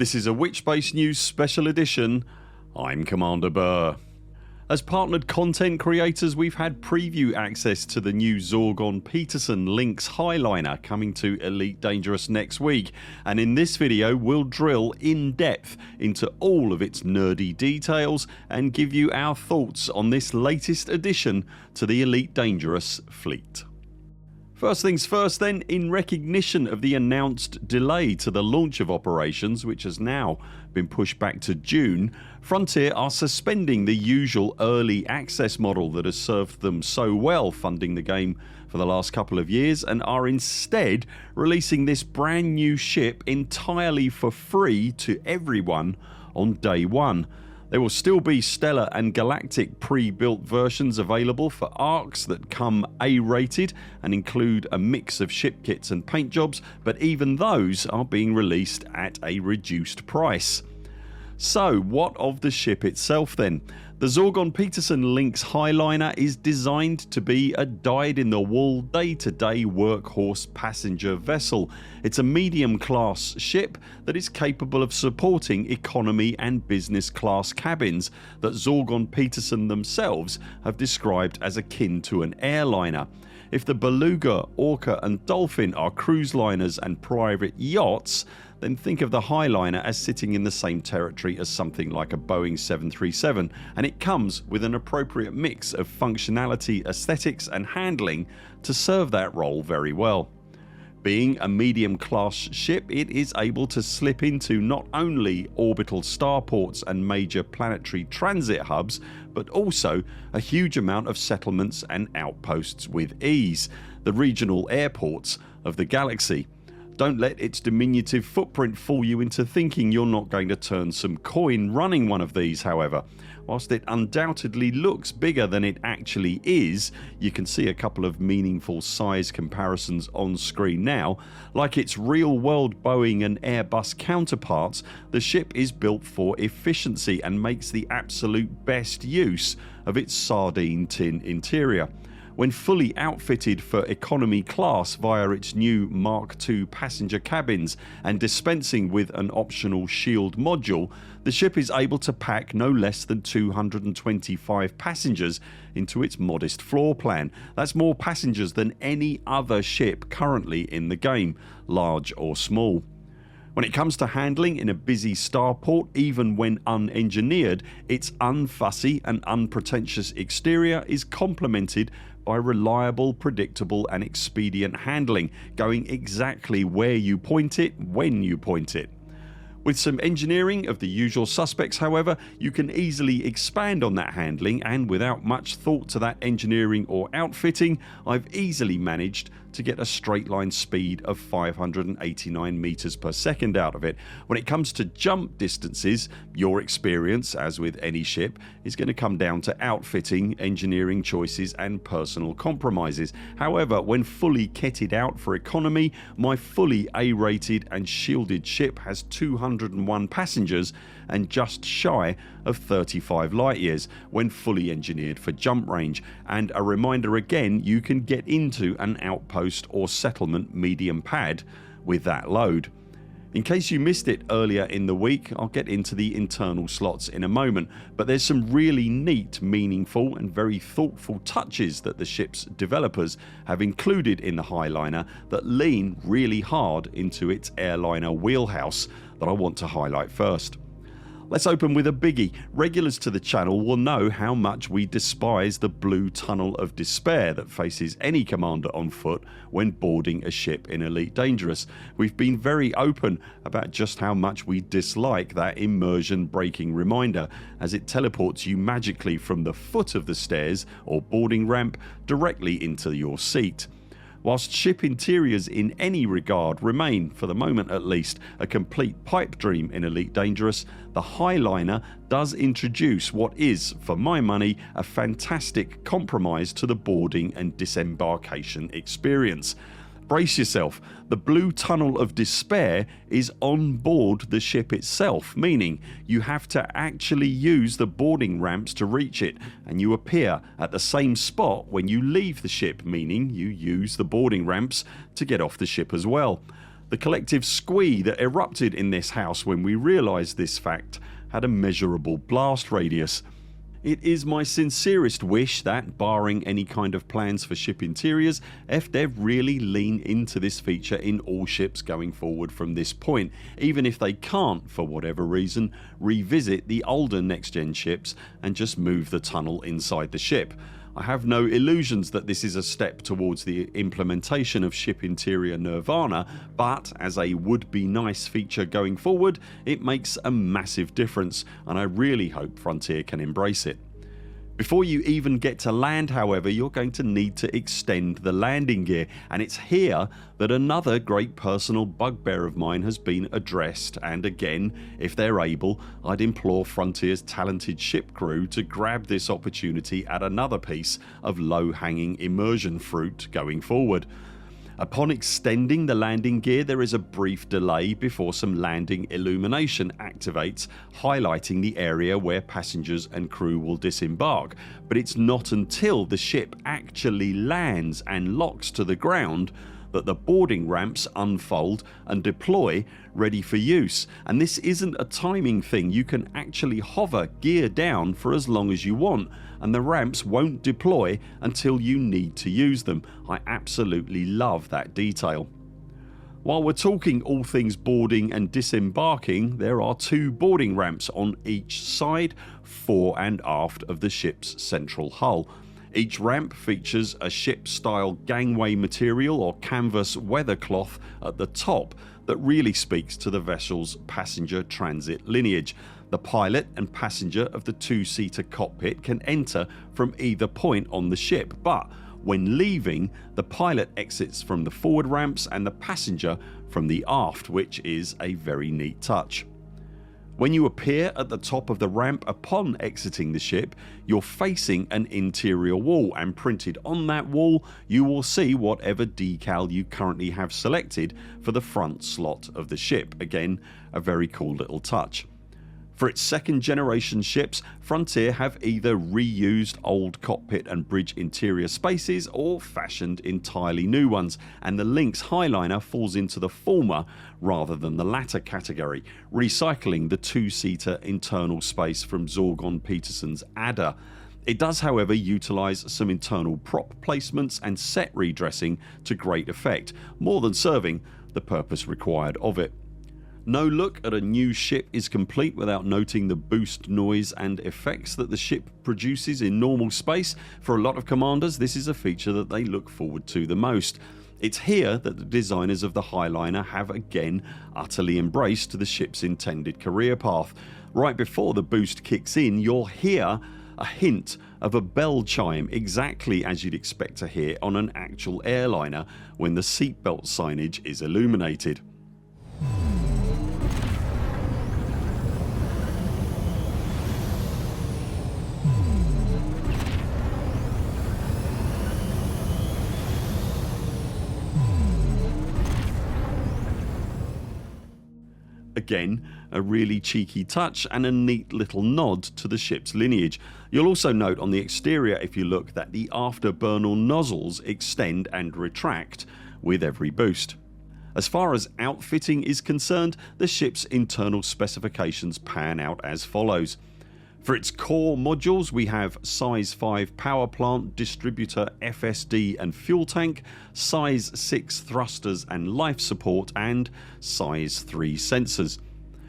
This is a Witch-based news special edition. I'm Commander Buur. As partnered content creators, we've had preview access to the new Zorgon Peterson Lynx Highliner coming to Elite Dangerous next week, and in this video we'll drill in depth into all of its nerdy details and give you our thoughts on this latest addition to the Elite Dangerous fleet. First things first then, in recognition of the announced delay to the launch of operations, which has now been pushed back to June, Frontier are suspending the usual early access model that has served them so well funding the game for the last couple of years, and are instead releasing this brand new ship entirely for free to everyone on day one. There will still be Stellar and Galactic pre-built versions available for ARCs that come A-rated and include a mix of ship kits and paint jobs, but even those are being released at a reduced price. So what of the ship itself then? The Zorgon Peterson Lynx Highliner is designed to be a dyed-in-the-wool day-to-day workhorse passenger vessel. It's a medium class ship that is capable of supporting economy and business class cabins that Zorgon Peterson themselves have described as akin to an airliner. If the Beluga, Orca and Dolphin are cruise liners and private yachts, then think of the Highliner as sitting in the same territory as something like a Boeing 737, and it comes with an appropriate mix of functionality, aesthetics and handling to serve that role very well. Being a medium class ship, it is able to slip into not only orbital starports and major planetary transit hubs, but also a huge amount of settlements and outposts with ease, the regional airports of the galaxy. Don't let its diminutive footprint fool you into thinking you're not going to turn some coin running one of these, however. Whilst it undoubtedly looks bigger than it actually is, you can see a couple of meaningful size comparisons on screen now. Like its real world Boeing and Airbus counterparts, the ship is built for efficiency and makes the absolute best use of its sardine tin interior. When fully outfitted for economy class via its new Mark II passenger cabins and dispensing with an optional shield module, the ship is able to pack no less than 225 passengers into its modest floor plan. That's more passengers than any other ship currently in the game, large or small. When it comes to handling in a busy starport, even when unengineered, its unfussy and unpretentious exterior is complemented by reliable, predictable and expedient handling, going exactly where you point it, when you point it. With some engineering of the usual suspects, however, you can easily expand on that handling, and without much thought to that engineering or outfitting, I've easily managed to get a straight line speed of 589 meters per second out of it. When it comes to jump distances, your experience, as with any ship, is going to come down to outfitting, engineering choices and personal compromises. However, when fully kitted out for economy, my fully A-rated and shielded ship has 201 passengers and just shy of 35 light years when fully engineered for jump range. And a reminder again, you can get into an outpost or settlement medium pad with that load. In case you missed it earlier in the week, I'll get into the internal slots in a moment, but there's some really neat, meaningful and very thoughtful touches that the ship's developers have included in the Highliner that lean really hard into its airliner wheelhouse that I want to highlight first. Let's open with a biggie. Regulars to the channel will know how much we despise the blue tunnel of despair that faces any commander on foot when boarding a ship in Elite Dangerous. We've been very open about just how much we dislike that immersion breaking reminder, as it teleports you magically from the foot of the stairs or boarding ramp directly into your seat. Whilst ship interiors in any regard remain, for the moment at least, a complete pipe dream in Elite Dangerous, the Highliner does introduce what is, for my money, a fantastic compromise to the boarding and disembarkation experience. Brace yourself, the blue tunnel of despair is on board the ship itself, meaning you have to actually use the boarding ramps to reach it, and you appear at the same spot when you leave the ship, meaning you use the boarding ramps to get off the ship as well. The collective squee that erupted in this house when we realised this fact had a measurable blast radius. It is my sincerest wish that, barring any kind of plans for ship interiors, FDEV really lean into this feature in all ships going forward from this point, even if they can't, for whatever reason, revisit the older next gen ships and just move the tunnel inside the ship. I have no illusions that this is a step towards the implementation of ship interior nirvana, but as a would be nice feature going forward, it makes a massive difference, and I really hope Frontier can embrace it. Before you even get to land, however, you're going to need to extend the landing gear, and it's here that another great personal bugbear of mine has been addressed, and again, if they're able, I'd implore Frontier's talented ship crew to grab this opportunity at another piece of low-hanging immersion fruit going forward. Upon extending the landing gear, there is a brief delay before some landing illumination activates, highlighting the area where passengers and crew will disembark, but it's not until the ship actually lands and locks to the ground that the boarding ramps unfold and deploy ready for use. And this isn't a timing thing, you can actually hover gear down for as long as you want, and the ramps won't deploy until you need to use them. I absolutely love that detail. While we're talking all things boarding and disembarking, there are 2 boarding ramps on each side, fore and aft of the ship's central hull. Each ramp features a ship style gangway material or canvas weather cloth at the top that really speaks to the vessel's passenger transit lineage. The pilot and passenger of the 2-seater cockpit can enter from either point on the ship, but when leaving, the pilot exits from the forward ramps and the passenger from the aft, which is a very neat touch. When you appear at the top of the ramp upon exiting the ship, you're facing an interior wall, and printed on that wall you will see whatever decal you currently have selected for the front slot of the ship. Again, a very cool little touch. For its second generation ships, Frontier have either reused old cockpit and bridge interior spaces or fashioned entirely new ones, and the Lynx Highliner falls into the former rather than the latter category, recycling the 2-seater internal space from Zorgon Peterson's Adder. It does however utilise some internal prop placements and set redressing to great effect, more than serving the purpose required of it. No look at a new ship is complete without noting the boost noise and effects that the ship produces in normal space. For a lot of commanders, this is a feature that they look forward to the most. It's here that the designers of the Highliner have again utterly embraced the ship's intended career path. Right before the boost kicks in, you'll hear a hint of a bell chime, exactly as you'd expect to hear on an actual airliner when the seatbelt signage is illuminated. Again, a really cheeky touch and a neat little nod to the ship's lineage. You'll also note on the exterior, if you look, that the afterburner nozzles extend and retract with every boost. As far as outfitting is concerned, the ship's internal specifications pan out as follows. For its core modules, we have size 5 power plant, distributor, FSD and fuel tank, size 6 thrusters and life support, and size 3 sensors.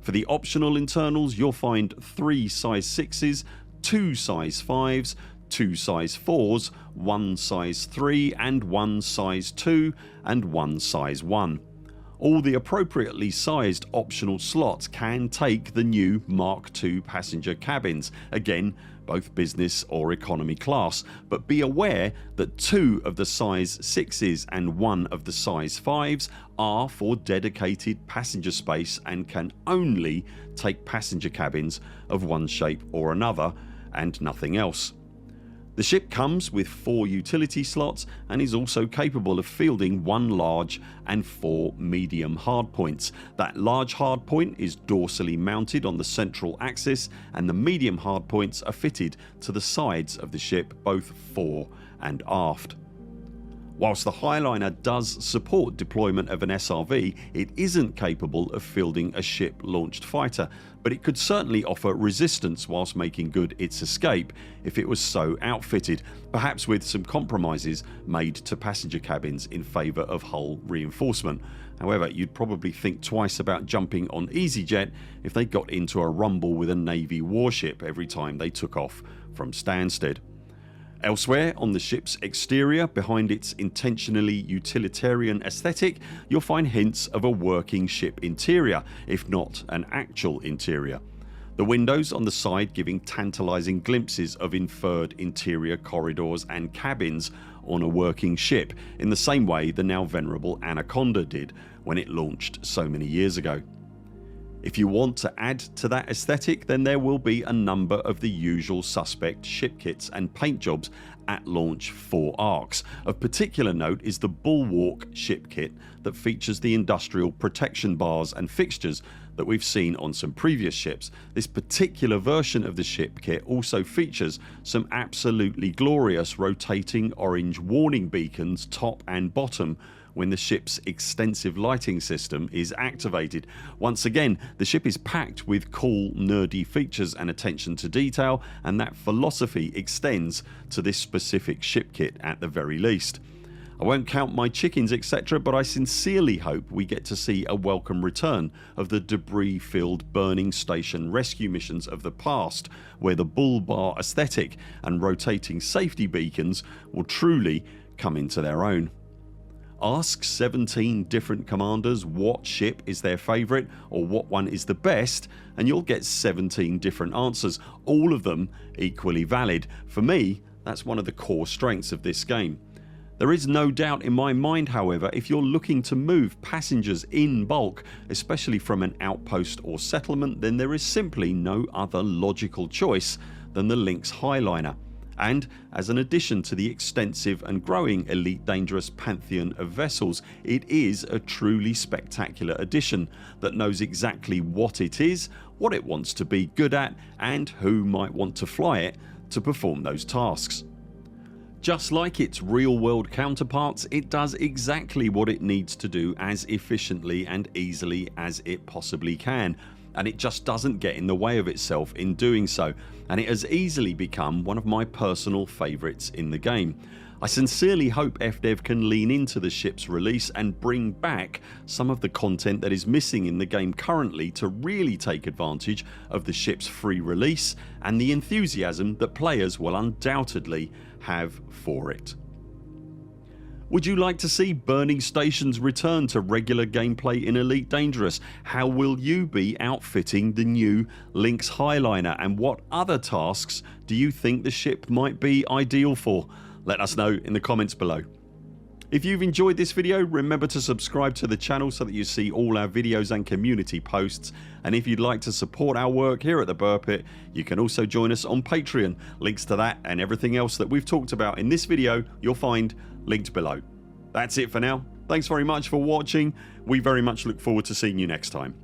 For the optional internals, you'll find 3 size 6s, 2 size 5s, 2 size 4s, 1 size 3 and 1 size 2 and 1 size 1. All the appropriately sized optional slots can take the new Mark II passenger cabins, again both business or economy class, but be aware that 2 of the size 6s and 1 of the size 5s are for dedicated passenger space and can only take passenger cabins of one shape or another and nothing else. The ship comes with 4 utility slots and is also capable of fielding 1 large and 4 medium hardpoints. That large hardpoint is dorsally mounted on the central axis, and the medium hardpoints are fitted to the sides of the ship, both fore and aft. Whilst the Highliner does support deployment of an SRV, it isn't capable of fielding a ship-launched fighter, but it could certainly offer resistance whilst making good its escape if it was so outfitted, perhaps with some compromises made to passenger cabins in favour of hull reinforcement. However, you'd probably think twice about jumping on EasyJet if they got into a rumble with a Navy warship every time they took off from Stansted. Elsewhere on the ship's exterior, behind its intentionally utilitarian aesthetic, you'll find hints of a working ship interior, if not an actual interior. The windows on the side giving tantalising glimpses of inferred interior corridors and cabins on a working ship, in the same way the now venerable Anaconda did when it launched so many years ago. If you want to add to that aesthetic, then there will be a number of the usual suspect ship kits and paint jobs at launch for ARCs. Of particular note is the Bulwark ship kit that features the industrial protection bars and fixtures that we've seen on some previous ships. This particular version of the ship kit also features some absolutely glorious rotating orange warning beacons top and bottom when the ship's extensive lighting system is activated. Once again, the ship is packed with cool nerdy features and attention to detail, and that philosophy extends to this specific ship kit at the very least. I won't count my chickens etc, but I sincerely hope we get to see a welcome return of the debris filled burning station rescue missions of the past, where the bull bar aesthetic and rotating safety beacons will truly come into their own. Ask 17 different commanders what ship is their favourite or what one is the best, and you'll get 17 different answers, all of them equally valid. For me, that's one of the core strengths of this game. There is no doubt in my mind, however, if you're looking to move passengers in bulk, especially from an outpost or settlement, then there is simply no other logical choice than the Lynx Highliner. And as an addition to the extensive and growing Elite Dangerous pantheon of vessels, it is a truly spectacular addition that knows exactly what it is, what it wants to be good at, and who might want to fly it to perform those tasks. Just like its real world counterparts, it does exactly what it needs to do as efficiently and easily as it possibly can, and it just doesn't get in the way of itself in doing so, and it has easily become one of my personal favourites in the game. I sincerely hope FDEV can lean into the ship's release and bring back some of the content that is missing in the game currently to really take advantage of the ship's free release and the enthusiasm that players will undoubtedly have for it. Would you like to see burning stations return to regular gameplay in Elite Dangerous? How will you be outfitting the new Lynx Highliner, and what other tasks do you think the ship might be ideal for? Let us know in the comments below. If you've enjoyed this video, remember to subscribe to the channel so that you see all our videos and community posts, and if you'd like to support our work here at the Buur Pit, you can also join us on Patreon. Links to that and everything else that we've talked about in this video you'll find linked below. That's it for now. Thanks very much for watching. We very much look forward to seeing you next time.